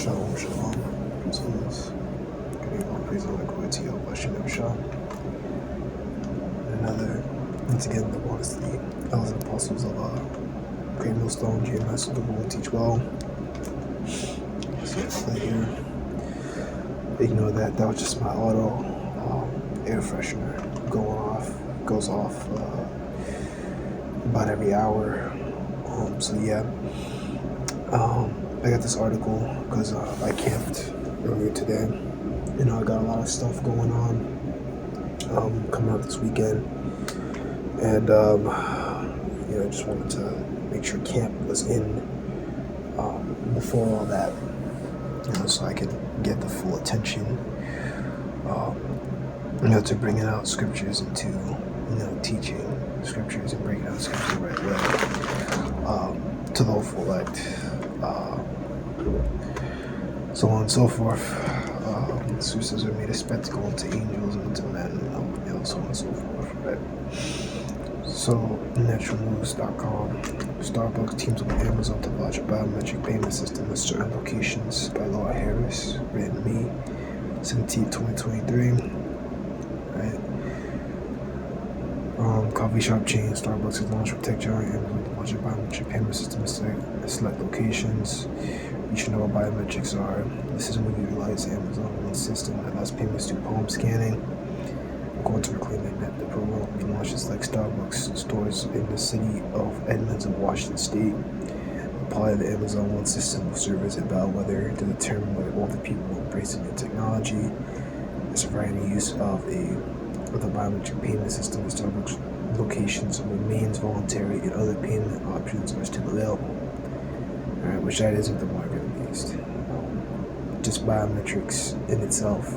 Shalom, shalom. Peace. Good evening, praise the Lord, glory to you, Bashem Shah. Another, once again, the one is the elders and apostles of Great Millstone, GMS, the Will Teach Well. So play here. Ignore that, that was just my auto air freshener goes off about every hour. So yeah. I got this article because I camped earlier today. You know, I got a lot of stuff going on coming up this weekend, and you know, I just wanted to make sure camp was in before all that, you know, so I could get the full attention, you know, to bringing out scriptures and to, you know, teaching scriptures and bringing out scriptures the right way to the full elect. So on and so forth. Zeus are made a spectacle unto angels and unto men, and you know, so on and so forth, right? So, naturalnews.com. Starbucks teams with Amazon to launch a biometric payment system in certain locations by Laura Harris, written May 17, 2023. Right? Coffee shop chain Starbucks has launched Protect Giant Amazon to launch a biometric payment system in select locations. You should know what biometrics are. This system will utilize the Amazon One system that allows payments through palm scanning. According to Reclaim Net, the program will be launched in select Starbucks stores in the city of Edmonds of Washington State. Apply the Amazon One system will serve as a bellwether to determine whether all the people embracing the technology is providing use of the biometric payment system in Starbucks locations remains voluntary and other payment options are still available. Alright, which that isn't the market at least. Just biometrics in itself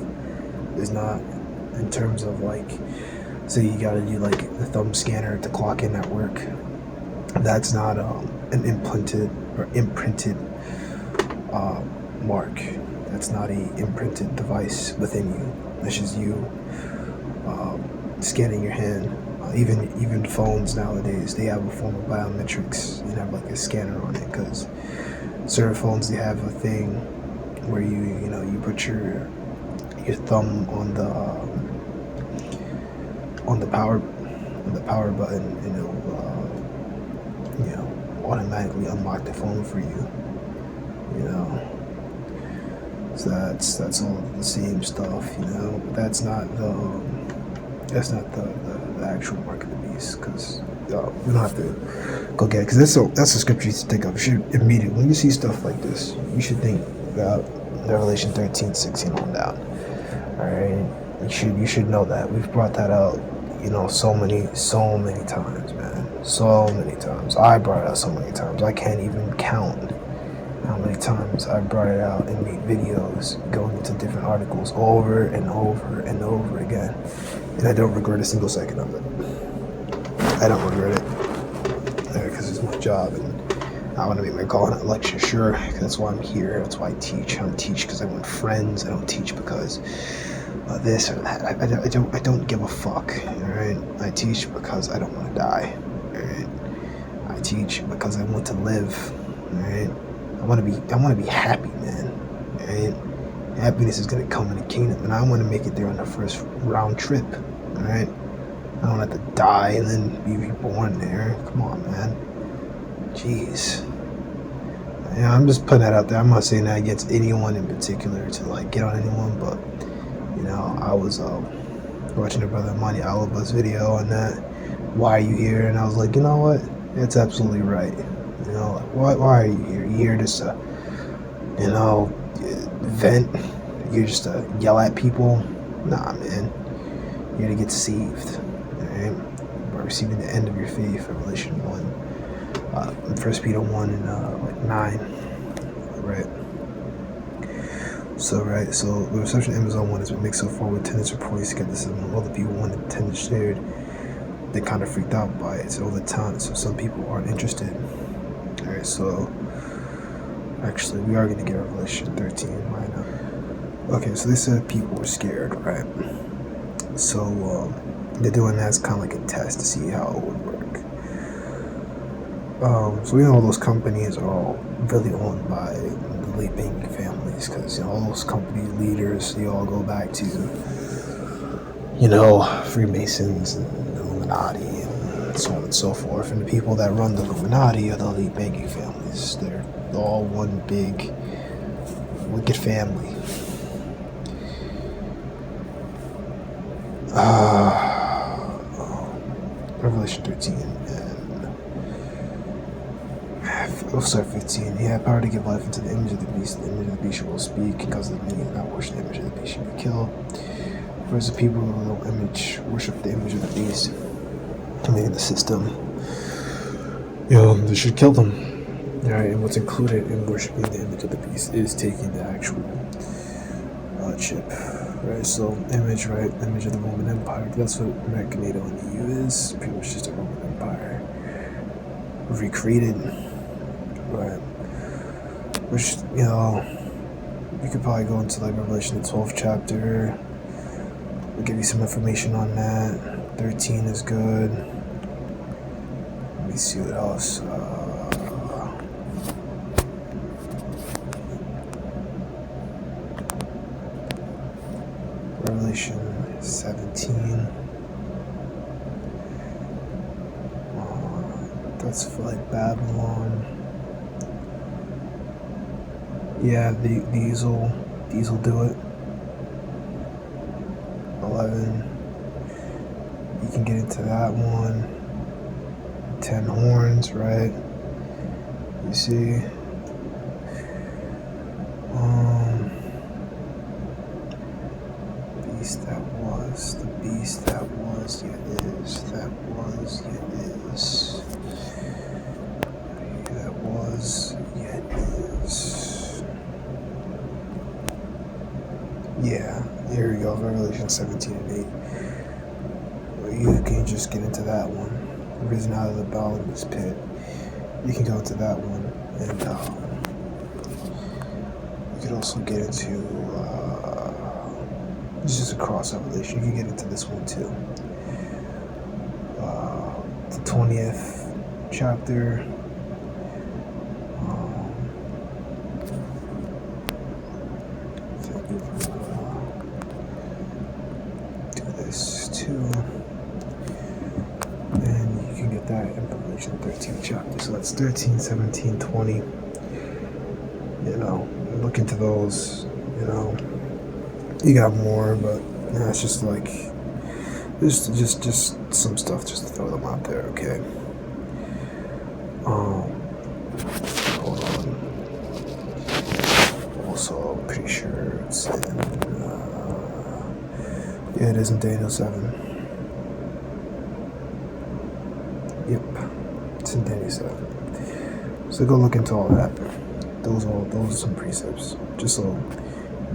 is not, in terms of like, say you gotta do like the thumb scanner to clock in at work. That's not an imprinted mark. That's not a imprinted device within you. That's just you scanning your hand. Even phones nowadays, they have a form of biometrics and have like a scanner on it, because certain phones, they have a thing where you put your thumb on the power button, and it'll automatically unlock the phone for you. You know, so that's all the same stuff. You know, but that's not the actual mark of the beast, because we don't have to go get it, because that's the scripture you should think of. You should immediately, when you see stuff like this, you should think about Revelation 13:16 on down. All right, you should know that. We've brought that out, you know, so many times, man. So many times. I brought it out so many times. I can't even count how many times I brought it out and made videos going into different articles over and over and over again. And I don't regret a single second of it. I don't regret it, because it's my job, and I want to make my call on a lecture, sure. That's why I'm here. That's why I teach. I don't teach because I want friends. I don't teach because this or that. I don't give a fuck. All right. I teach because I don't want to die. All right. I teach because I want to live. All right. I want to be happy, man. All right. Happiness is gonna come in the kingdom, and I want to make it there on the first round trip. All right. I don't have to die and then be reborn there. Come on, man. Jeez. Yeah, I'm just putting that out there. I'm not saying that against anyone in particular to like get on anyone, but you know, I was watching the brother Money Aliba's video on that. Why are you here? And I was like, you know what? It's absolutely right. You know, like, why are you here? You're here just to, you know, vent? You're just to yell at people? Nah, man. You're to get saved. Alright? By receiving the end of your faith, Revelation 1. 1 Peter 1 and 9. Right. So the reception of Amazon One has been mixed so far with tenants reporting skepticism. Other people wanted the tenants shared. They kind of freaked out by it all the time. So some people aren't interested. Alright, so actually we are going to get Revelation 13 right now. Okay, so they said people were scared, right? So they're doing that as kind of like a test to see how it would work. So we know all those companies are all really owned by the late banking families, because all those company leaders, they all go back to Freemasons and Illuminati and so on and so forth. And the people that run the Illuminati are the elite banking families. They're all one big wicked family. Revelation 13 and 15. He had power to give life into the image of the beast. The image of the beast will speak, because the many that worship the image of the beast should be killed. Whereas the people who will image worship the image of the beast, committing the system, they should kill them. Alright, and what's included in worshiping the image of the beast is taking the actual chip. Right, so image, right? Image of the Roman Empire. That's what American NATO and the EU is. Pretty much just a Roman Empire recreated. Right. Which, you could probably go into like Revelation, the 12th chapter. I'll give you some information on that. 13 is good. Let me see what else. Revelation 17. That's for like Babylon. Yeah, these will do it. 11. You can get into that one. 10 horns, right? You see. The beast that was, yet is, that was, yet is, that was, yet is. Yeah, here we go, Revelation 17 and 8. You can just get into that one. Risen out of the bottomless pit. You can go into that one, and you could also get into it's just a cross revelation. You can get into this one too. The 20th chapter. Do this too. And you can get that in Revelation 13th chapter. So that's 13, 17, 20. Look into those, You got more, but it's just like just some stuff just to throw them out there, okay? Hold on. Also, I'm pretty sure it's in yeah, it is in Daniel 7. Yep, it's in Daniel 7. So go look into all that. Those are some precepts, just so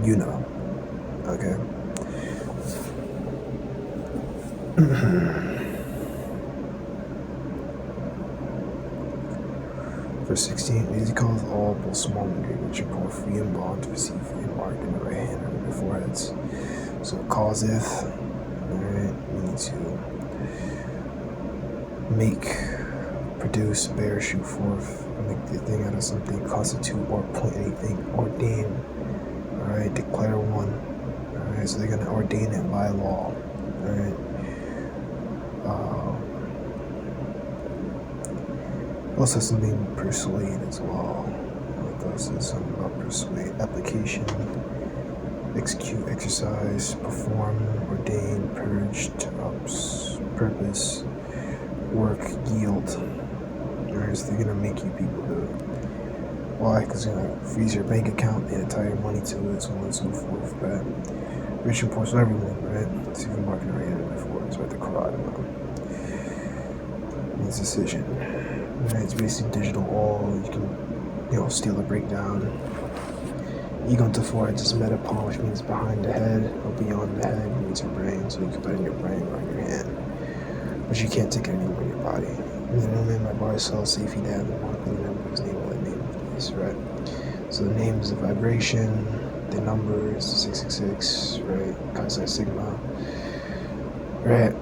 you know. Okay. Verse 16, he calls all both small and great, which are both free and bond to receive free and marked in the right hand and in their foreheads. So it causeth, alright, means to make, produce, bear, shoot forth, make the thing out of something, constitute or appoint anything, ordain, alright, declare one. Alright, so they're going to ordain it by law. Alright. Also something persuade as well. What else is something about persuade? Application, execute, exercise, perform, ordain, purge, purpose, work, yield. Alright, so they're going to make you people do it. Why? Because they're going to freeze your bank account, they tie your money to it, so on and so forth, right? Rich and poor, so everyone, right? It's even marking right here before, it's right, the Quran. It's decision. Right? It's basically digital all. You can, steal a breakdown. Ego to four, it's just meta palm, which means behind the head, or beyond the head, means your brain, so you can put it in your brain or in your hand. But you can't take it anywhere in your body. No man by bar cell, safety dad, and marking the number, his name, or the name of the place, right? So the name is the vibration, the number is 666, right? Cosine sigma, right?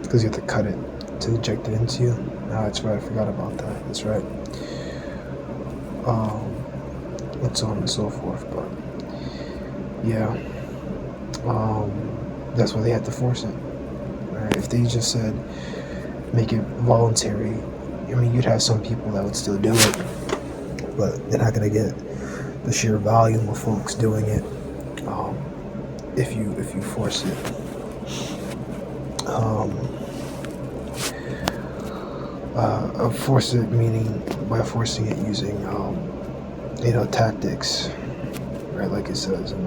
Because you have to cut it to inject it into you. That's right. I forgot about that. That's right. And so on and so forth. But yeah, that's why they had to force it. Right? If they just said make it voluntary, I mean, you'd have some people that would still do it, but they're not gonna get the sheer volume of folks doing it if you force it. Force it meaning by forcing it using tactics, right? Like it says in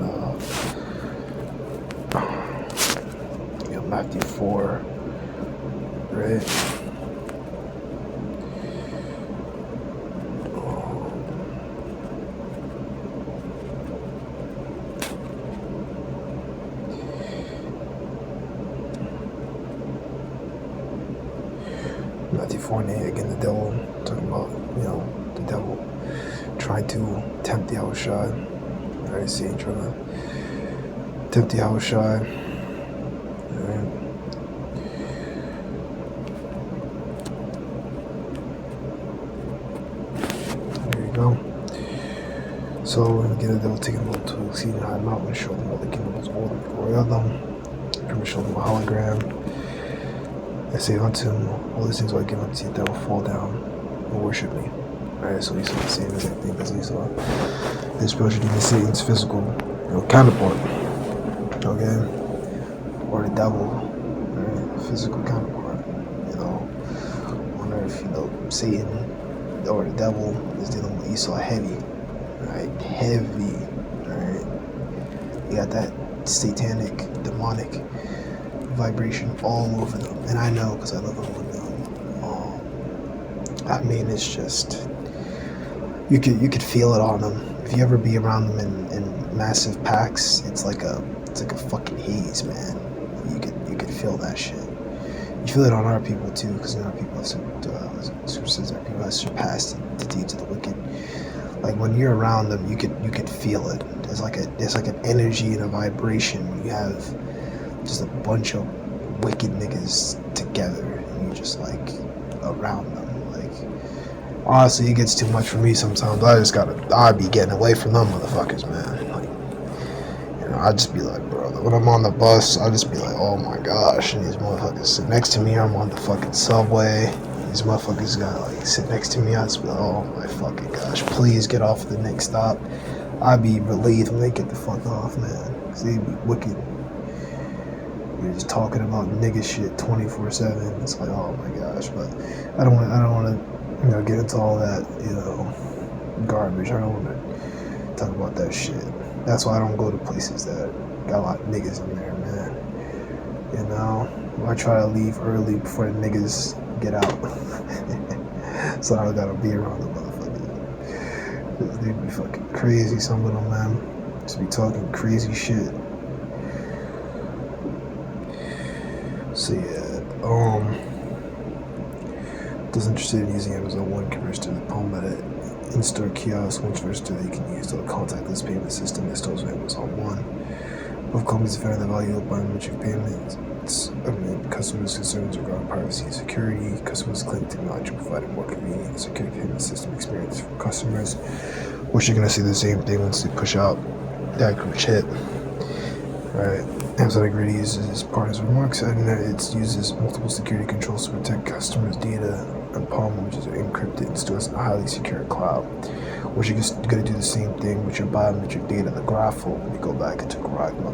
Matthew 4, right? Matthew 4 and 8, again, the devil, talking about, the devil trying to tempt the Yahushua. Right, Satan trying to tempt the Yahushua. Right. There you go. So, again, the devil taking them up to an exceeding high mountain, show them all the kingdoms of the glory of them. And show them a hologram. I say unto him, all these things will I give unto you, that will fall down and worship me. Alright, so Esau the same exact thing as Esau. This spiritual demon Satan's physical, counterpart. Okay? Or the devil, right? Physical counterpart. On earth, Satan or the devil is dealing with Esau heavy. Right? Heavy. Alright? You got that satanic, demonic vibration all over them, and I know because I live among them. I mean, it's just you could feel it on them. If you ever be around them in massive packs, it's like a fucking haze, man. You could feel that shit. You feel it on our people too, because our people have surpassed the deeds of the wicked. Like when you're around them, you could feel it. There's like an energy and a vibration. You have just a bunch of wicked niggas together, and you're just like around them. Like honestly, it gets too much for me sometimes. I be getting away from them motherfuckers, man. Like, I just be like, bro, when I'm on the bus, I just be like, oh my gosh, and these motherfuckers sit next to me. I'm on the fucking subway. These motherfuckers got like sit next to me. I just be like, oh my fucking gosh, please get off at the next stop. I be relieved when they get the fuck off, man, because they be wicked. You're just talking about nigga shit 24/7. It's like, oh my gosh, but I don't want to, get into all that, garbage. I don't want to talk about that shit. That's why I don't go to places that got a lot of niggas in there, man. I try to leave early before the niggas get out, so I don't gotta be around the motherfuckers. They be fucking crazy, some of them, man. Just be talking crazy shit. So yeah, those interested in using Amazon One can register the Palm at an in-store kiosk. Once registered, they can use the contactless payment system that stores Amazon One. Both companies defend the value of biometric payments. Customers' concerns regarding privacy and security. Customers claim technology provided more convenient and secure payment system experience for customers, which you're gonna see the same thing once they push out that group chip. Right. Amazon agreed to use as part of its remarks, and that it uses multiple security controls to protect customers' data and Palm, which is encrypted and stores in a highly secure cloud. Which you're going to do the same thing with your biometric data, the graphle, when you go back into Garagma.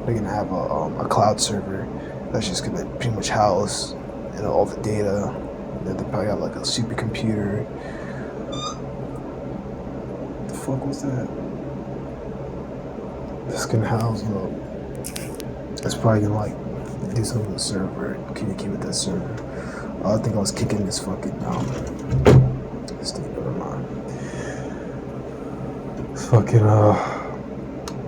They're going to have a cloud server that's just going to pretty much house all the data. They probably got like a supercomputer. What the fuck was that? This can house, it's probably gonna like do something with the server, communicate with that server. I think I was kicking this fucking this thing, never mind. Fucking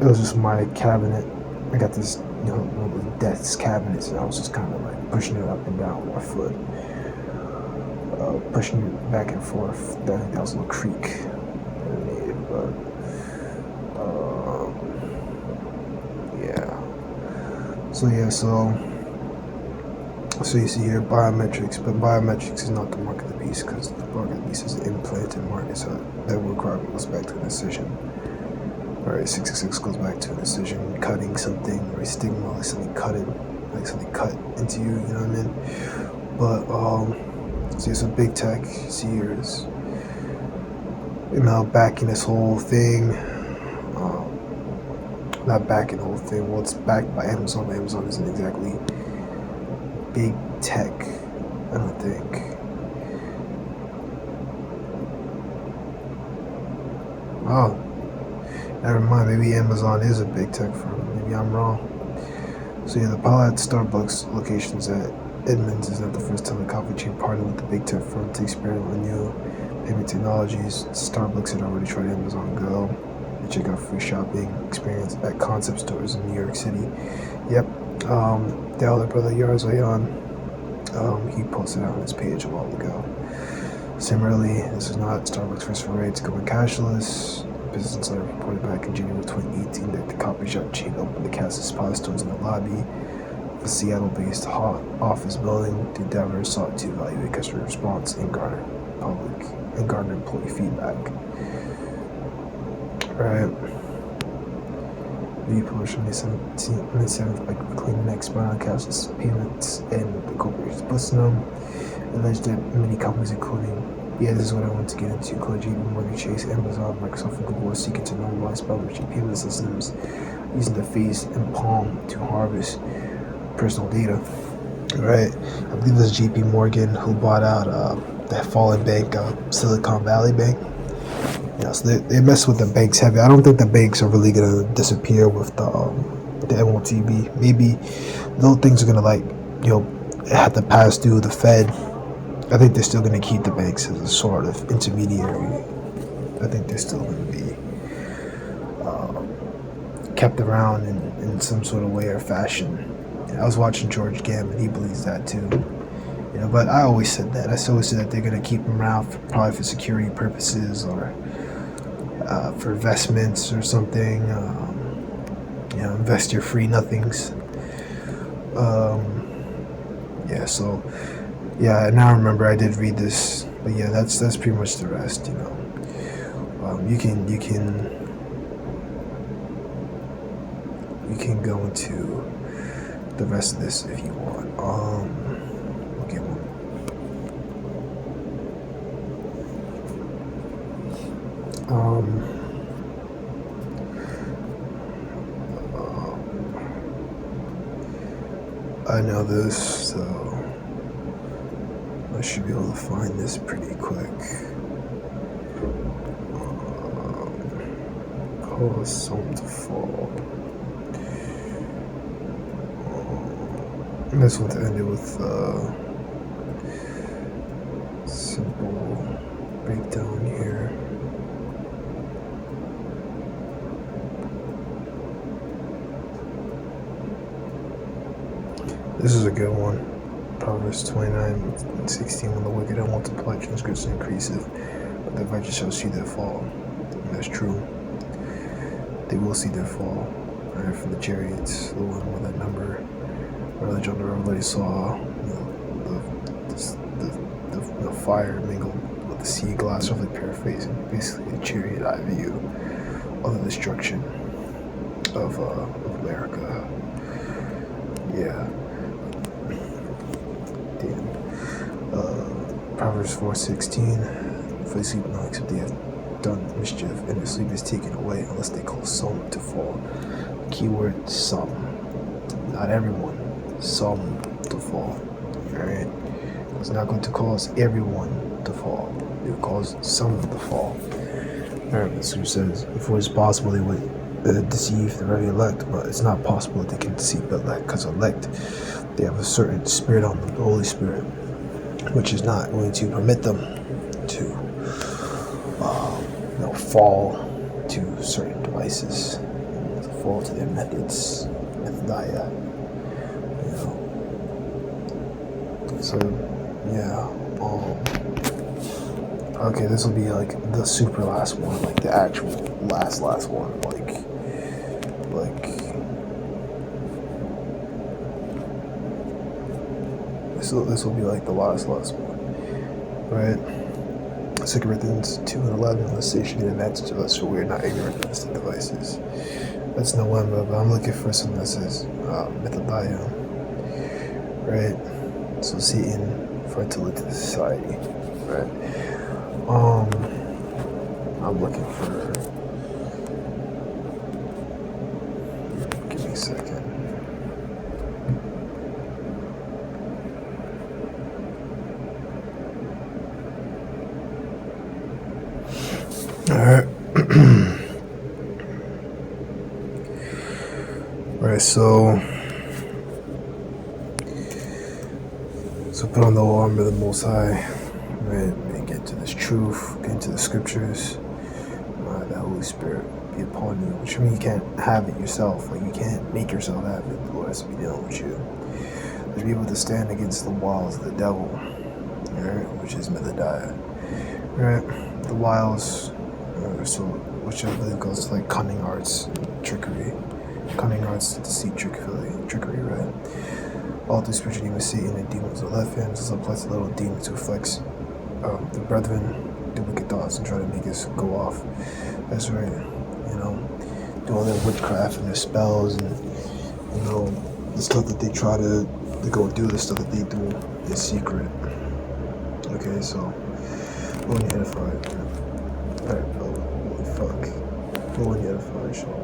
it was just my cabinet. I got this, one of the desk cabinets, and I was just kind of like pushing it up and down with my foot, pushing it back and forth. I think that was a little creak that it made, but. So you see here biometrics, but biometrics is not the mark of the beast, because the mark of the beast is an implanted market, so that requirement goes back to an incision. Alright, 666 goes back to an incision, cutting something, or a stigma, like something cut into you, you know what I mean? But see, it's a big tech. See here is backing this whole thing. Not backing the whole thing. Well, it's backed by Amazon. But Amazon isn't exactly big tech, I don't think. Oh, never mind. Maybe Amazon is a big tech firm. Maybe I'm wrong. So yeah, the pilot Starbucks locations at Edmonds is not the first time the coffee chain partnered with the big tech firm to experiment with new payment technologies. Starbucks had already tried Amazon Go and check out free shopping experience at concept stores in New York City. Yep, the other brother Yarzayan, he posted it on his page a while ago. Similarly, this is not Starbucks' first foray to going cashless. Business Insider reported back in January 2018 that the coffee shop chain opened the cashless deposit stores in the lobby of a Seattle-based office building. The endeavor sought to evaluate customer response and garner employee feedback. Right. The published on May 7th by claiming expert on cashless payments and the corporation's busting them. Alleged that many companies, including, this is what I want to get into, including JP Morgan Chase, Amazon, Microsoft, and Google, are seeking to normalize biometric payment systems using the face and palm to harvest personal data. Right. I believe it was JP Morgan who bought out that fallen bank, Silicon Valley Bank. Yeah, so they mess with the banks heavy. I don't think the banks are really gonna disappear with the MOTB. Maybe those things are gonna have to pass through the Fed. I think they're still gonna keep the banks as a sort of intermediary. I think they're still gonna be kept around in some sort of way or fashion. I was watching George Gambit, he believes that too. But I always said that. I always said that they're gonna keep them around probably for security purposes or for investments or something. Invest your free nothings. Now I remember I did read this, but yeah, that's pretty much the rest. You can go into the rest of this if you want. Okay. I know this, so I should be able to find this pretty quick. Cause some to fall. This one to end it with simple breakdown here. This is a good one. Proverbs 29:16. When the wicked are multiplied, transgression increaseth, but the righteous shall see their fall. And that's true. They will see their fall. Right, from the chariots, the one with that number. Early John the Revelator saw the fire mingled with the sea glass, roughly paraphrasing, basically a chariot eye view of the destruction of America. Yeah. Damn. Proverbs 4:16. For they sleep not except they have done mischief, and their sleep is taken away unless they cause some to fall. Keyword some. Not everyone. Some to fall. Alright? It's not going to cause everyone to fall. It will cause some to fall. Alright, the scripture says, before it's possible they would deceive the very elect, but it's not possible that they can deceive the elect, because elect, they have a certain spirit on them, the Holy Spirit, which is not going to permit them to fall to certain devices, to fall to their methods, methodia. So, yeah. Okay, this will be like the super last one, like the actual last one, like. This will be like the last one, right? 2 Corinthians 2:11. Let's say she didn't match to us, for we are not ignorant of the devices. That's no one, but I'm looking for something that says methodia, right? So Satan, fertility society, right? I'm looking for. Give me a second. All right. Right, so put on the whole armor of the Most High, right, and get to this truth, get into the scriptures. The Holy Spirit be upon you, which means you can't have it yourself. Like, you can't make yourself have it. The Lord has to be dealing with you. To be able to stand against the wiles of the devil, right, which is methodia, right? The wiles, which I believe goes to like cunning arts, trickery. Cunning arts, deceit, trickery, right? All through spiritual demons, Satan, and demons of the left hand. This applies to little demons who flex the brethren, do wicked thoughts, and try to make us go off. That's right. Do all their witchcraft and their spells, and the stuff that they try to go do, the stuff that they do in secret. Okay, so go and edify. Alright, bro. Holy fuck. Go and edify, show.